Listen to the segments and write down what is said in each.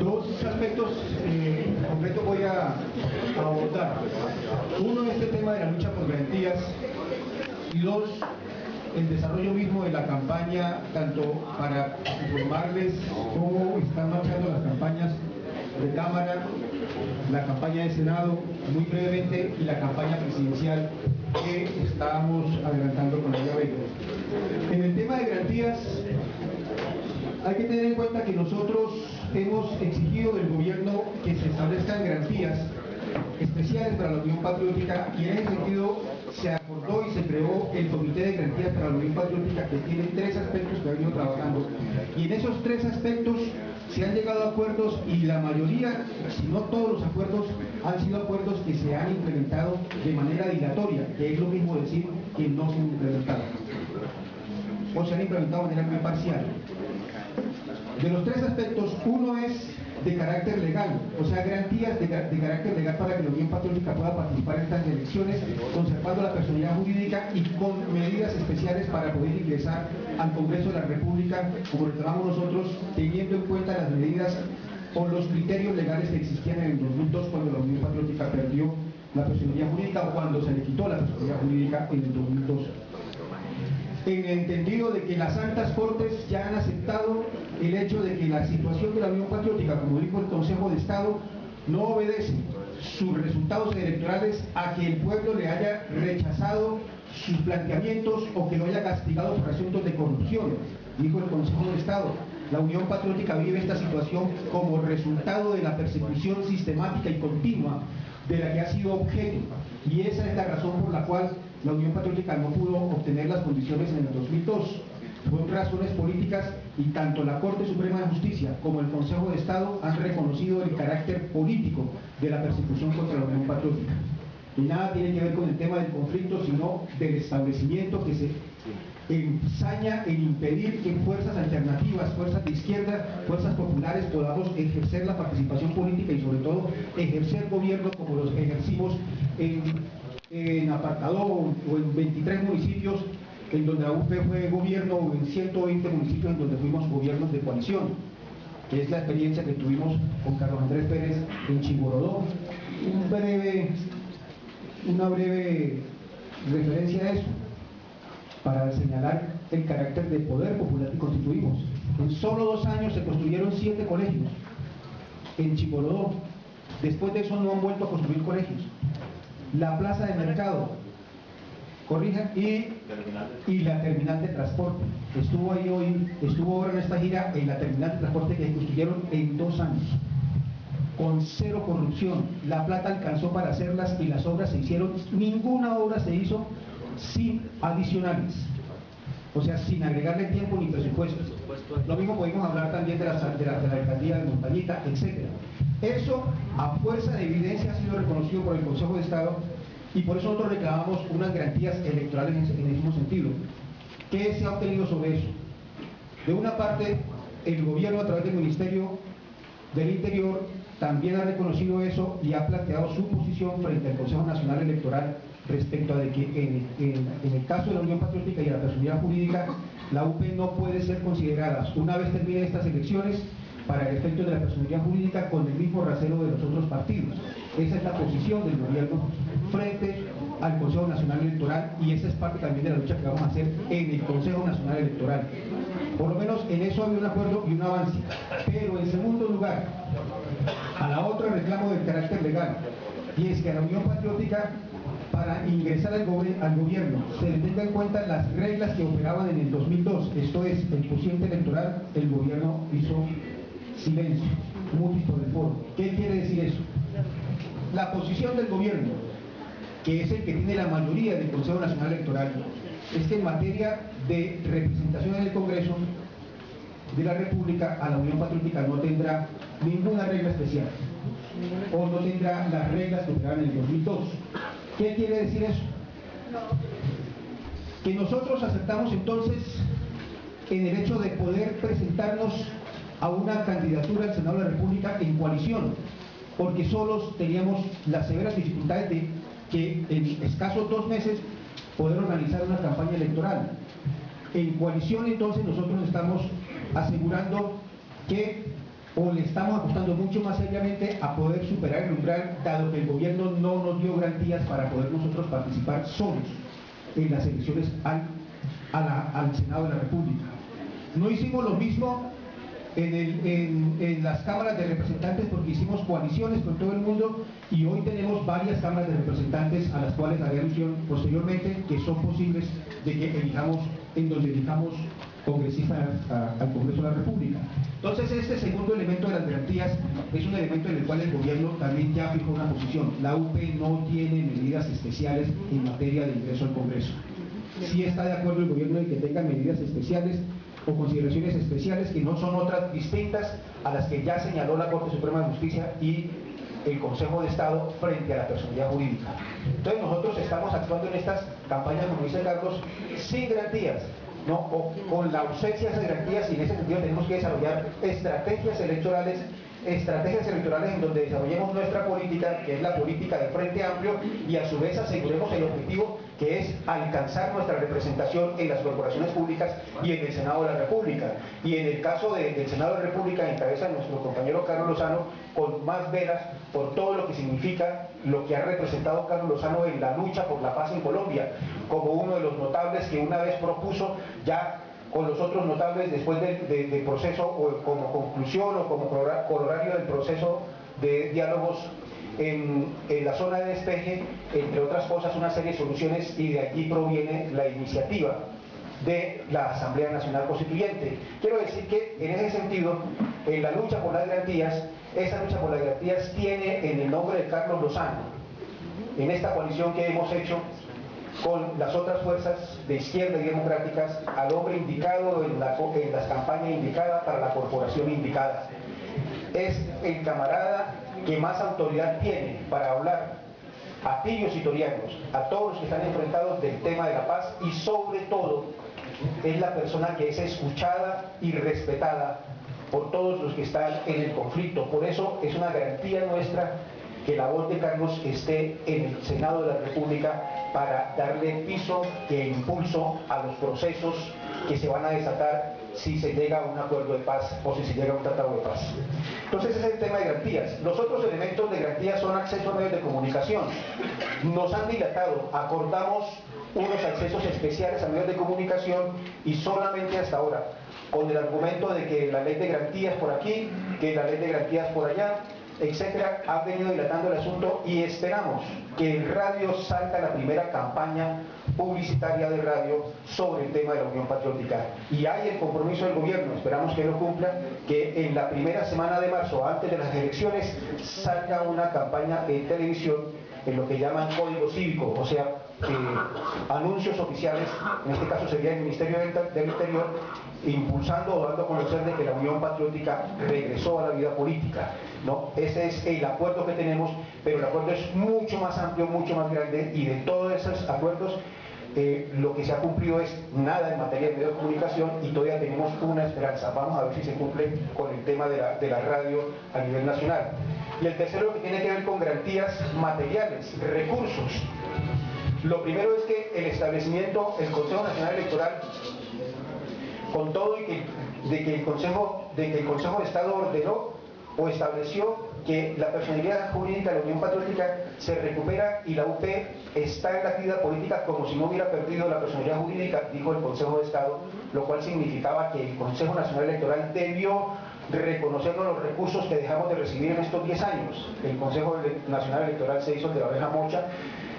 Dos aspectos concretos voy a abordar. Uno, este tema de la lucha por garantías, y dos, el desarrollo mismo de la campaña, tanto para informarles cómo están marchando las campañas de Cámara, la campaña de Senado, muy brevemente, y la campaña presidencial que estamos adelantando con la llave. En el tema de garantías, hay que tener en cuenta que nosotros hemos exigido del gobierno que se establezcan garantías especiales para la Unión Patriótica, y en ese sentido se acordó y se creó el Comité de Garantías para la Unión Patriótica, que tiene tres aspectos que ha venido trabajando, y en esos tres aspectos se han llegado a acuerdos, y la mayoría, si no todos los acuerdos, han sido acuerdos que se han implementado de manera dilatoria, que es lo mismo decir que no se han implementado, o se han implementado de manera muy parcial. De los tres aspectos, uno es de carácter legal, o sea, garantías de carácter legal para que la Unión Patriótica pueda participar en estas elecciones, conservando la personalidad jurídica y con medidas especiales para poder ingresar al Congreso de la República, como reclamamos nosotros, teniendo en cuenta las medidas o los criterios legales que existían en el 2002, cuando la Unión Patriótica perdió la personalidad jurídica, o cuando se le quitó la personalidad jurídica en el 2002. En el entendido de que las altas cortes ya han aceptado el hecho de que la situación de la Unión Patriótica, como dijo el Consejo de Estado, no obedece sus resultados electorales a que el pueblo le haya rechazado sus planteamientos o que lo haya castigado por asuntos de corrupción. Dijo el Consejo de Estado, la Unión Patriótica vive esta situación como resultado de la persecución sistemática y continua de la que ha sido objeto, y esa es la razón por la cual la Unión Patriótica no pudo obtener las condiciones en el 2002. Fueron razones políticas, y tanto la Corte Suprema de Justicia como el Consejo de Estado han reconocido el carácter político de la persecución contra la Unión Patriótica. Y nada tiene que ver con el tema del conflicto, sino del establecimiento que se ensaña en impedir que fuerzas alternativas, fuerzas de izquierda, fuerzas populares podamos ejercer la participación política y sobre todo ejercer gobierno como los ejercimos en apartado o en 23 municipios en donde la UP fue gobierno, o en 120 municipios en donde fuimos gobiernos de coalición, que es la experiencia que tuvimos con Carlos Andrés Pérez en Chigorodó. Una breve referencia a eso, para señalar el carácter de poder popular que constituimos. En solo 2 años se construyeron 7 colegios en Chigorodó. Después de eso no han vuelto a construir colegios. La plaza de mercado, corrijan, y la terminal de transporte. Estuvo ahí hoy, estuvo ahora en esta gira en la terminal de transporte que construyeron en 2 años, con 0 corrupción. La plata alcanzó para hacerlas y las obras se hicieron, ninguna obra se hizo sin adicionales, o sea, sin agregarle tiempo ni presupuesto. Lo mismo podemos hablar también de la alcaldía de Montañita, etc. Eso, a fuerza de evidencia, ha sido reconocido por el Consejo de Estado, y por eso nosotros reclamamos unas garantías electorales en el mismo sentido. ¿Qué se ha obtenido sobre eso? De una parte, el gobierno, a través del Ministerio del Interior, también ha reconocido eso y ha planteado su posición frente al Consejo Nacional Electoral respecto a de que en el caso de la Unión Patriótica y de la personalidad jurídica, la UP no puede ser considerada, una vez terminen estas elecciones, para el efecto de la personalidad jurídica, con el mismo rasero de los otros partidos. Esa es la posición del gobierno frente al Consejo Nacional Electoral, y esa es parte también de la lucha que vamos a hacer en el Consejo Nacional Electoral. Por lo menos en eso había un acuerdo y un avance. Pero en segundo lugar, a la otra reclamo del carácter legal, y es que a la Unión Patriótica, para ingresar al gobierno, se le tenga en cuenta las reglas que operaban en el 2002, esto es, el cociente electoral. El gobierno hizo silencio, mutis por el foro. ¿Qué quiere decir eso? La posición del gobierno, que es el que tiene la mayoría del Consejo Nacional Electoral, es que en materia de representación en el Congreso de la República, a la Unión Patriótica no tendrá ninguna regla especial, o no tendrá las reglas que operaban en el 2002. ¿Qué quiere decir eso? Que nosotros aceptamos entonces en el hecho de poder presentarnos a una candidatura al Senado de la República en coalición, porque solos teníamos las severas dificultades de que en escasos 2 meses poder organizar una campaña electoral. En coalición, entonces, nosotros estamos asegurando que o le estamos apostando mucho más seriamente a poder superar el umbral, dado que el gobierno no nos dio garantías para poder nosotros participar solos en las elecciones al Senado de la República? No hicimos lo mismo en las cámaras de representantes, porque hicimos coaliciones con todo el mundo, y hoy tenemos varias cámaras de representantes a las cuales haré alusión posteriormente, que son posibles de que elijamos, en donde elijamos congresistas al Congreso de la República. Entonces, este segundo elemento de las garantías es un elemento en el cual el gobierno también ya fijó una posición. La UP no tiene medidas especiales en materia de ingreso al Congreso. Sí está de acuerdo el gobierno en que tenga medidas especiales o consideraciones especiales, que no son otras distintas a las que ya señaló la Corte Suprema de Justicia y el Consejo de Estado frente a la personalidad jurídica. Entonces nosotros estamos actuando en estas campañas, como dice Carlos, sin garantías, ¿no? O con la ausencia de esas garantías, y en ese sentido tenemos que desarrollar estrategias electorales en donde desarrollemos nuestra política, que es la política del Frente Amplio, y a su vez aseguremos el objetivo, que es alcanzar nuestra representación en las corporaciones públicas y en el Senado de la República. Y en el caso del Senado de la República, encabeza nuestro compañero Carlos Lozano, con más veras por todo lo que significa lo que ha representado Carlos Lozano en la lucha por la paz en Colombia, como uno de los notables que una vez propuso, ya con los otros notables después del proceso, o como conclusión o como corolario del proceso de diálogos en la zona de despeje, entre otras cosas, una serie de soluciones, y de aquí proviene la iniciativa de la Asamblea Nacional Constituyente. Quiero decir que en ese sentido, en la lucha por las garantías, esa lucha por las garantías tiene en el nombre de Carlos Lozano, en esta coalición que hemos hecho con las otras fuerzas de izquierda y democráticas, al hombre indicado en las campañas indicadas para la corporación indicada. Es el camarada que más autoridad tiene para hablar a tibios y torianos, a todos los que están enfrentados del tema de la paz, y sobre todo es la persona que es escuchada y respetada por todos los que están en el conflicto. Por eso es una garantía nuestra que la voz de Carlos esté en el Senado de la República, para darle piso e impulso a los procesos que se van a desatar si se llega a un acuerdo de paz o si se llega a un tratado de paz. Entonces ese es el tema de garantías. Los otros elementos de garantías son acceso a medios de comunicación. Nos han dilatado, acordamos unos accesos especiales a medios de comunicación, y solamente hasta ahora, con el argumento de que la ley de garantías por aquí, que la ley de garantías por allá, etcétera, ha venido dilatando el asunto, y esperamos que en radio salga la primera campaña publicitaria de radio sobre el tema de la Unión Patriótica. Y hay el compromiso del gobierno, esperamos que lo cumpla, que en la primera semana de marzo, antes de las elecciones, salga una campaña en televisión en lo que llaman código cívico, o sea, anuncios oficiales, en este caso sería el Ministerio del Interior, impulsando o dando a conocer de que la Unión Patriótica regresó a la vida política, ¿no? Ese es el acuerdo que tenemos, pero el acuerdo es mucho más amplio, mucho más grande, y de todos esos acuerdos lo que se ha cumplido es nada en materia de medios de comunicación, y todavía tenemos una esperanza. Vamos a ver si se cumple con el tema de la radio a nivel nacional. Y el tercero, que tiene que ver con garantías materiales, recursos. Lo primero es que el establecimiento, el Consejo Nacional Electoral, con todo y que el Consejo de Estado ordenó o estableció que la personalidad jurídica de la Unión Patriótica se recupera, y la UP está en la actividad política como si no hubiera perdido la personalidad jurídica, dijo el Consejo de Estado, lo cual significaba que el Consejo Nacional Electoral debió reconocernos los recursos que dejamos de recibir en estos 10 años. El Consejo Nacional Electoral se hizo de la oreja mocha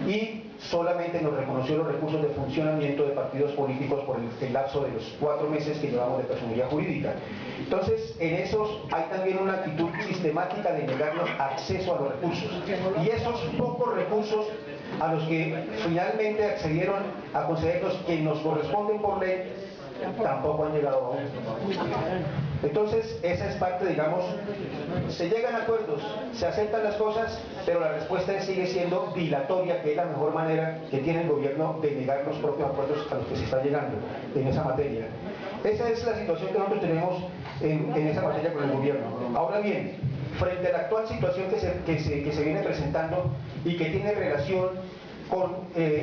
y solamente nos reconoció los recursos de funcionamiento de partidos políticos por el lapso de los 4 meses que llevamos de personalidad jurídica. Entonces, en esos hay también una actitud sistemática de negarnos acceso a los recursos. Y esos pocos recursos a los que finalmente accedieron a concedernos, que nos corresponden por ley, tampoco han llegado aún. Entonces, esa es parte, digamos, se llegan a acuerdos, se aceptan las cosas, pero la respuesta sigue siendo dilatoria, que es la mejor manera que tiene el gobierno de negar los propios acuerdos a los que se está llegando en esa materia. Esa es la situación que nosotros tenemos en esa materia con el gobierno. Ahora bien, frente a la actual situación que se viene presentando y que tiene relación con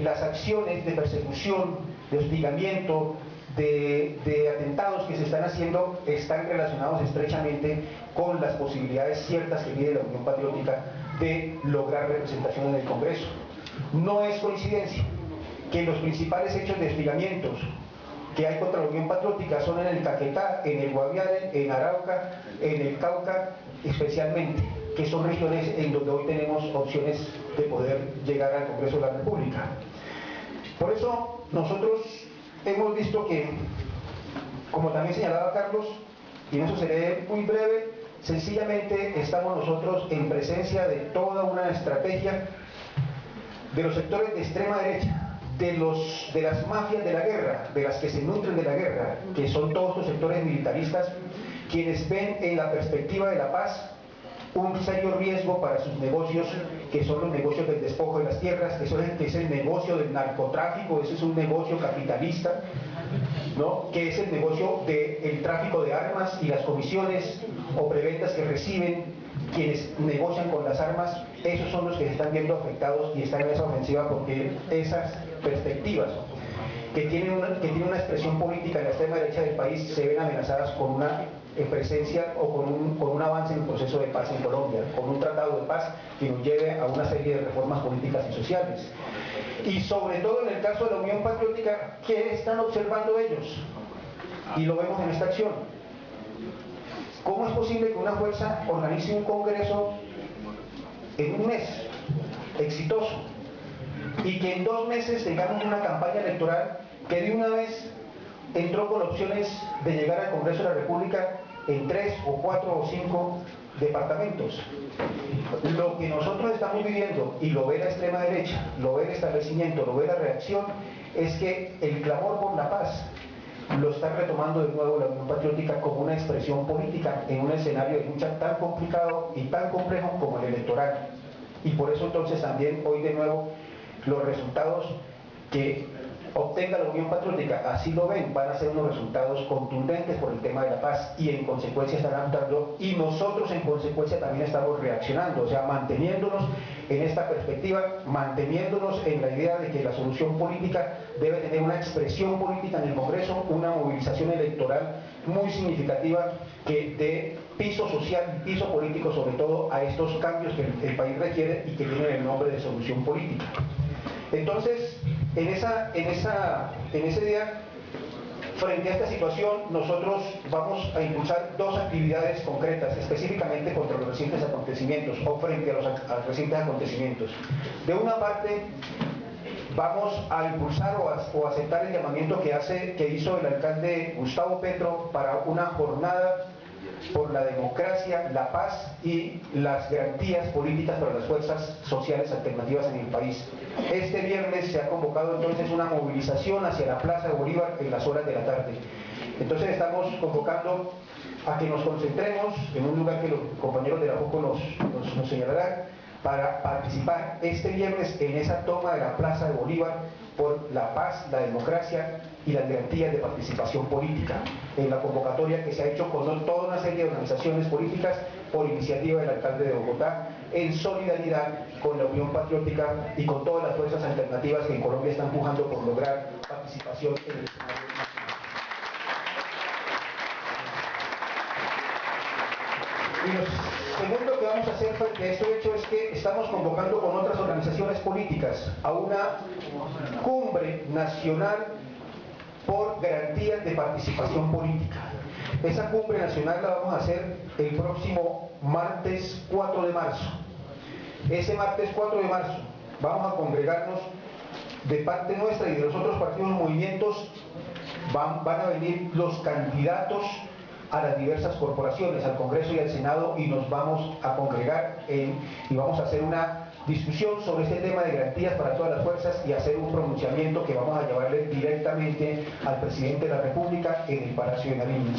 las acciones de persecución, de hostigamiento, de atentados que se están haciendo están relacionados estrechamente con las posibilidades ciertas que tiene la Unión Patriótica de lograr representación en el Congreso. No es coincidencia que los principales hechos de hostigamientos que hay contra la Unión Patriótica son en el Caquetá, en el Guaviare, en Arauca, en el Cauca especialmente, que son regiones en donde hoy tenemos opciones de poder llegar al Congreso de la República. Por eso nosotros hemos visto que, como también señalaba Carlos, y en eso seré muy breve, sencillamente estamos nosotros en presencia de toda una estrategia de los sectores de extrema derecha, de las mafias de la guerra, de las que se nutren de la guerra, que son todos los sectores militaristas, quienes ven en la perspectiva de la paz un serio riesgo para sus negocios, que son los negocios del despojo de las tierras, que es el negocio del narcotráfico, ese es un negocio capitalista, ¿no? Que es el negocio del tráfico de armas y las comisiones o preventas que reciben quienes negocian con las armas. Esos son los que se están viendo afectados y están en esa ofensiva, porque esas perspectivas que tienen una expresión política en la extrema derecha del país se ven amenazadas con una presencia o con un avance en el proceso de paz en Colombia, con un tratado de paz que nos lleve a una serie de reformas políticas y sociales. Y sobre todo en el caso de la Unión Patriótica, ¿qué están observando ellos? Y lo vemos en esta acción. ¿Cómo es posible que una fuerza organice un congreso en un mes exitoso y que en 2 meses tengamos una campaña electoral que de una vez entró con opciones de llegar al Congreso de la República en 3 o 4 o 5 departamentos? Lo que nosotros estamos viviendo, y lo ve la extrema derecha, lo ve el establecimiento, lo ve la reacción, es que el clamor por la paz lo está retomando de nuevo la Unión Patriótica como una expresión política en un escenario de lucha tan complicado y tan complejo como el electoral. Y por eso entonces también hoy de nuevo los resultados que obtenga la Unión Patriótica, así lo ven, van a ser unos resultados contundentes por el tema de la paz, y en consecuencia están actuando, y nosotros en consecuencia también estamos reaccionando, o sea, manteniéndonos en esta perspectiva, manteniéndonos en la idea de que la solución política debe tener una expresión política en el Congreso, una movilización electoral muy significativa que dé piso social y piso político sobre todo a estos cambios que el país requiere y que tienen el nombre de solución política. Entonces, en ese día, frente a esta situación, nosotros vamos a impulsar 2 actividades concretas, específicamente contra los recientes acontecimientos, o frente a los recientes acontecimientos. De una parte, vamos a impulsar o aceptar el llamamiento que hizo el alcalde Gustavo Petro para una jornada por la democracia, la paz y las garantías políticas para las fuerzas sociales alternativas en el país. Este viernes se ha convocado entonces una movilización hacia la Plaza de Bolívar en las horas de la tarde. Entonces estamos convocando a que nos concentremos en un lugar que los compañeros de la JOCO nos señalarán, para participar este viernes en esa toma de la Plaza de Bolívar por la paz, la democracia y las garantías de participación política, en la convocatoria que se ha hecho con toda una serie de organizaciones políticas por iniciativa del alcalde de Bogotá, en solidaridad con la Unión Patriótica y con todas las fuerzas alternativas que en Colombia están pujando por lograr participación en el escenario nacional. Y lo segundo que vamos a hacer frente a este hecho es que estamos convocando con otras organizaciones políticas a una cumbre nacional por garantías de participación política. Esa cumbre nacional la vamos a hacer el próximo martes 4 de marzo. Ese martes 4 de marzo vamos a congregarnos de parte nuestra y de los otros partidos y movimientos. Van a venir los candidatos a las diversas corporaciones, al Congreso y al Senado, y nos vamos a congregar y vamos a hacer una discusión sobre este tema de garantías para todas las fuerzas y hacer un pronunciamiento que vamos a llevarle directamente al presidente de la República en el Palacio de Nariño.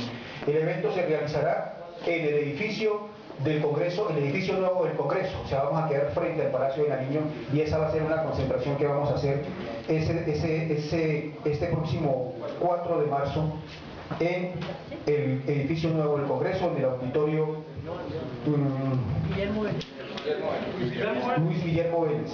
El evento se realizará en el edificio del Congreso, el edificio nuevo del Congreso, o sea, vamos a quedar frente al Palacio de Nariño, y esa va a ser una concentración que vamos a hacer este próximo 4 de marzo en el edificio nuevo del Congreso, en el auditorio Luis Guillermo Vélez.